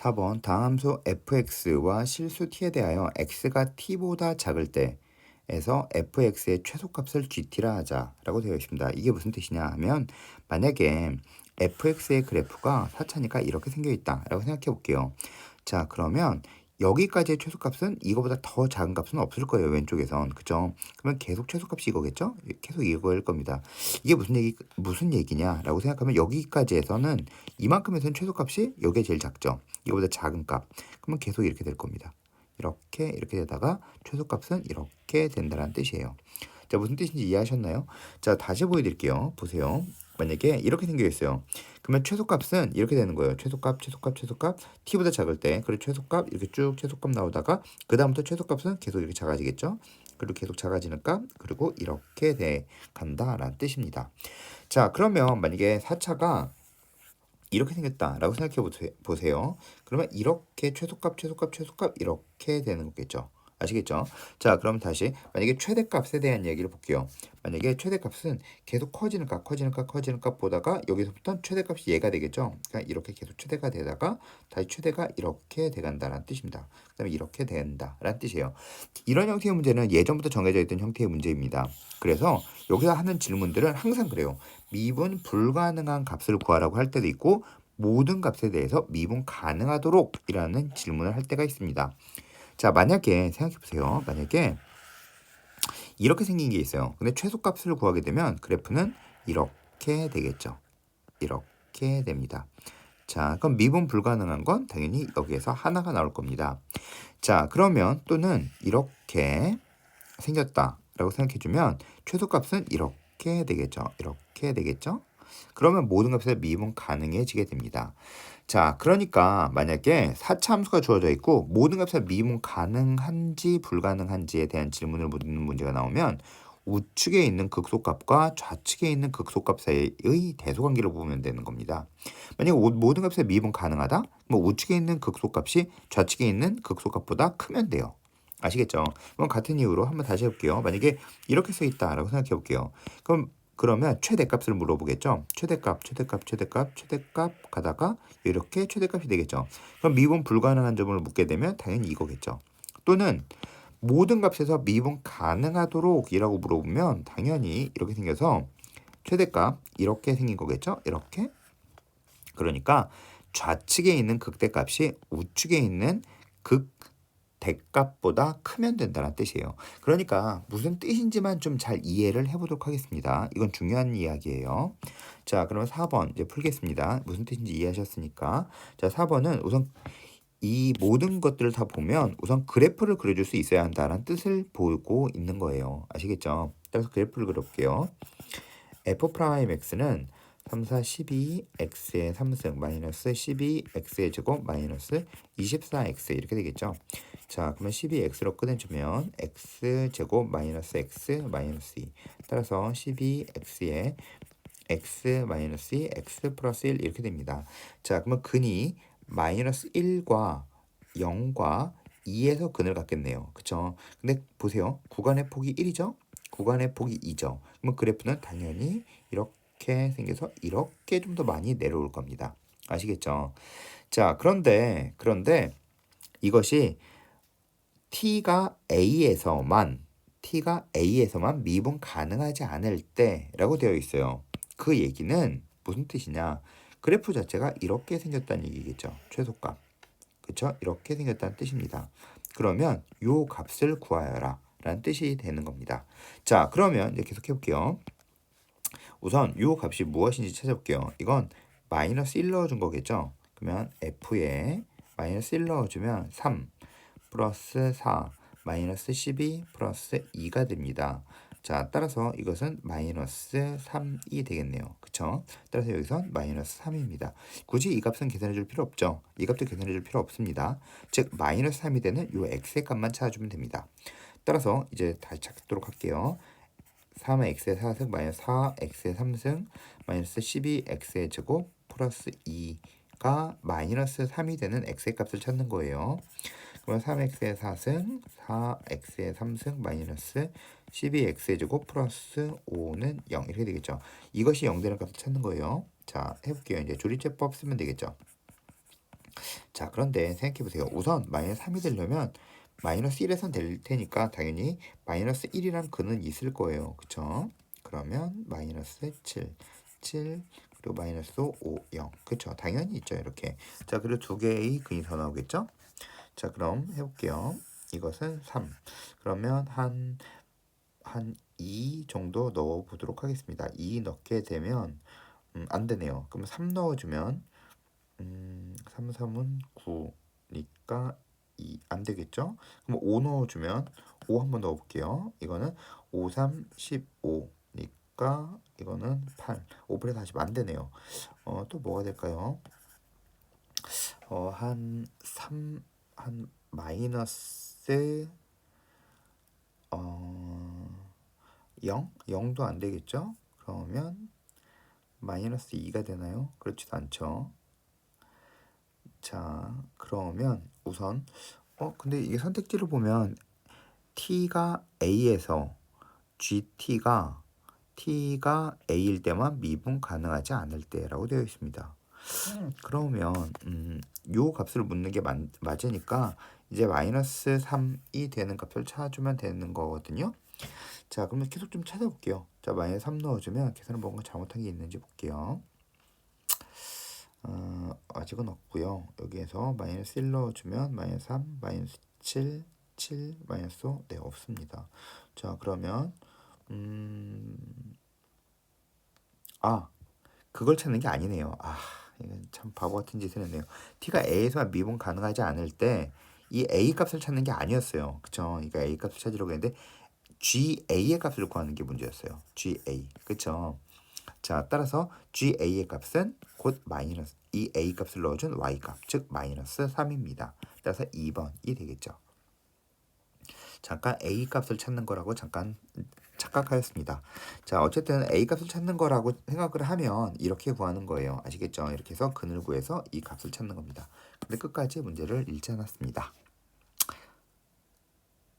4번 다음 함수 fx와 실수 t에 대하여 x가 t보다 작을 때에서 fx의 최소값을 gt라 하자라고 되어 있습니다. 이게 무슨 뜻이냐 하면 만약에 fx의 그래프가 사차니까 이렇게 생겨 있다라고 생각해 볼게요. 자, 그러면 여기까지의 최소값은 이거보다 더 작은 값은 없을 거예요. 왼쪽에선. 그죠? 그러면 계속 최소값이 이거겠죠? 계속 이거일 겁니다. 이게 무슨 얘기냐라고 생각하면 여기까지에서는 이만큼에서는 최소값이 여기가 제일 작죠. 이거보다 작은 값. 그러면 계속 이렇게 될 겁니다. 이렇게 되다가 최소값은 이렇게 된다는 뜻이에요. 자, 무슨 뜻인지 이해하셨나요? 자, 다시 보여드릴게요. 보세요. 만약에 이렇게 생겨 있어요. 그러면 최소값은 이렇게 되는 거예요. 최소값 t보다 작을 때, 그리고 최소값 이렇게 쭉 최소값 나오다가 그 다음부터 최소값은 계속 이렇게 작아지겠죠. 그리고 계속 작아지는 값, 그리고 이렇게 돼 간다라는 뜻입니다. 자, 그러면 만약에 4차가 이렇게 생겼다라고 생각해 보세요. 그러면 이렇게 최소값 이렇게 되는 거겠죠. 아시겠죠? 자, 그럼 다시 만약에 최대값에 대한 얘기를 볼게요. 만약에 최대값은 계속 커지는 값 보다가 여기서부터 최대값이 얘가 되겠죠. 그러니까 이렇게 계속 최대가 되다가 다시 최대가 이렇게 돼간다라는 뜻입니다. 그다음에 이렇게 된다라는 뜻이에요. 이런 형태의 문제는 예전부터 정해져 있던 형태의 문제입니다. 그래서 여기서 하는 질문들은 항상 그래요. 미분 불가능한 값을 구하라고 할 때도 있고 모든 값에 대해서 미분 가능하도록 이라는 질문을 할 때가 있습니다. 자, 만약에 생각해 보세요. 만약에 이렇게 생긴 게 있어요. 근데 최소값을 구하게 되면 그래프는 이렇게 되겠죠. 이렇게 됩니다. 자, 그럼 미분 불가능한 건 당연히 여기에서 하나가 나올 겁니다. 자, 그러면 또는 이렇게 생겼다라고 생각해주면 최소값은 이렇게 되겠죠. 이렇게 되겠죠. 그러면 모든 값에 미분 가능해지게 됩니다. 자, 그러니까 만약에 4차 함수가 주어져 있고 모든 값에 미분 가능한지 불가능한지에 대한 질문을 묻는 문제가 나오면 우측에 있는 극소값과 좌측에 있는 극소값 사이의 대소관계를 보면 되는 겁니다. 만약에 모든 값에 미분 가능하다? 뭐 우측에 있는 극소값이 좌측에 있는 극소값보다 크면 돼요. 아시겠죠? 그럼 같은 이유로 한번 다시 해볼게요. 만약에 이렇게 써 있다라고 생각해 볼게요. 그러면 최대값을 물어보겠죠. 최대값 가다가 이렇게 최대값이 되겠죠. 그럼 미분 불가능한 점을 묻게 되면 당연히 이거겠죠. 또는 모든 값에서 미분 가능하도록 이라고 물어보면 당연히 이렇게 생겨서 최대값 이렇게 생긴 거겠죠. 이렇게. 그러니까 좌측에 있는 극대값이 우측에 있는 극대값보다 크면 된다는 뜻이에요. 그러니까 무슨 뜻인지만 좀 잘 이해를 해보도록 하겠습니다. 이건 중요한 이야기예요. 자, 그러면 4번 이제 풀겠습니다. 무슨 뜻인지 이해하셨으니까. 자, 4번은 우선 이 모든 것들을 다 보면 우선 그래프를 그려줄 수 있어야 한다는 뜻을 보고 있는 거예요. 아시겠죠? 따라서 그래프를 그려볼게요. f'x는 3, 4, 12, x의 3승 마이너스 12, x의 제곱 마이너스 24x 이렇게 되겠죠. 자, 그러면 12x로 꺼내주면 x제곱 마이너스 x 마이너스 2 따라서 12x의 x 마이너스 2, x 플러스 1 이렇게 됩니다. 자, 그러면 근이 마이너스 1과 0과 2에서 근을 갖겠네요. 그쵸? 근데 보세요. 구간의 폭이 1이죠? 구간의 폭이 2죠. 그러면 그래프는 당연히 이렇게 생겨서 이렇게 좀 더 많이 내려올 겁니다. 아시겠죠? 자, 그런데 이것이 t가 a에서만 미분 가능하지 않을 때라고 되어 있어요. 그 얘기는 무슨 뜻이냐? 그래프 자체가 이렇게 생겼다는 얘기겠죠. 최소값. 그쵸? 이렇게 생겼다는 뜻입니다. 그러면 요 값을 구하여라 라는 뜻이 되는 겁니다. 자, 그러면 이제 계속 해볼게요. 우선 요 값이 무엇인지 찾아볼게요. 이건 마이너스 1 넣어준 거겠죠? 그러면 f에 마이너스 1 넣어주면 3 플러스 4 마이너스 12 플러스 2가 됩니다. 자, 따라서 이것은 마이너스 3이 되겠네요. 그쵸? 따라서 여기서 마이너스 3입니다. 굳이 이 값은 계산해 줄 필요 없죠. 이 값도 계산해 줄 필요 없습니다. 즉 마이너스 3이 되는 요 x의 값만 찾아주면 됩니다. 따라서 이제 다시 찾도록 할게요. 3의 x의 4승 마이너스 4x의 3승 마이너스 12x의 제곱 플러스 2가 마이너스 3이 되는 x의 값을 찾는 거예요. 그러면 3x의 4승 4x의 3승 마이너스 12x의 제곱 플러스 5는 0 이렇게 되겠죠. 이것이 0 되는 값을 찾는 거예요. 자, 해볼게요. 이제 조리제법 쓰면 되겠죠. 자, 자, 그런데 생각해보세요. 우선 마이너스 3이 되려면 마이너스 1에선 될 테니까 당연히 마이너스 1이란 근은 있을 거예요. 그쵸? 그러면 마이너스 7, 7 그리고 마이너스 5, 0. 그쵸? 당연히 있죠. 이렇게. 자, 그리고 두 개의 근이 더 나오겠죠? 자, 그럼 해볼게요. 이것은 3. 그러면 한 2 정도 넣어보도록 하겠습니다. 2 넣게 되면 안 되네요. 그럼 3 넣어주면 3, 3은 9니까 2 안 되겠죠? 그럼 5 넣어주면 5 한번 넣어볼게요. 이거는 5, 3, 15니까 이거는 8. 5 플러스 40 안 되네요. 또 뭐가 될까요? 한 3, 한 마이너스 0? 0도 안 되겠죠? 그러면 마이너스 2가 되나요? 그렇지도 않죠. 자, 그러면 우선 근데 이게 선택지를 보면 t가 a에서 t가 a일 때만 미분 가능하지 않을 때라고 되어 있습니다. 그러면 요 값을 묻는 게 맞으니까 이제 마이너스 3이 되는 값을 찾아주면 되는 거거든요. 자, 그러면 계속 좀 찾아볼게요. 자, 마이너스 3 넣어주면 계산을 뭔가 잘못한 게 있는지 볼게요. 아직은 없고요. 여기에서 마이너스 1 넣어주면 마이너스 3, 마이너스 7, 7, 마이너스 5. 네, 없습니다. 자, 그러면 그걸 찾는 게 아니네요. 이건 참 바보 같은 짓을 했네요. t가 a에서 미분 가능하지 않을 때 이 a 값을 찾는 게 아니었어요. 그쵸? 그러니까 a 값을 찾으려고 했는데 GA의 값을 구하는 게 문제였어요. GA. 그쵸? 자, 따라서 GA의 값은 곧 마이너스 이 A 값을 넣어준 Y 값, 즉 마이너스 3입니다. 따라서 2번이 되겠죠. 잠깐 A 값을 찾는 거라고 잠깐 착각하였습니다. 자, 어쨌든 A 값을 찾는 거라고 생각을 하면 이렇게 구하는 거예요. 아시겠죠? 이렇게 해서 근을 구해서 이 값을 찾는 겁니다. 근데 끝까지 문제를 읽지 않았습니다.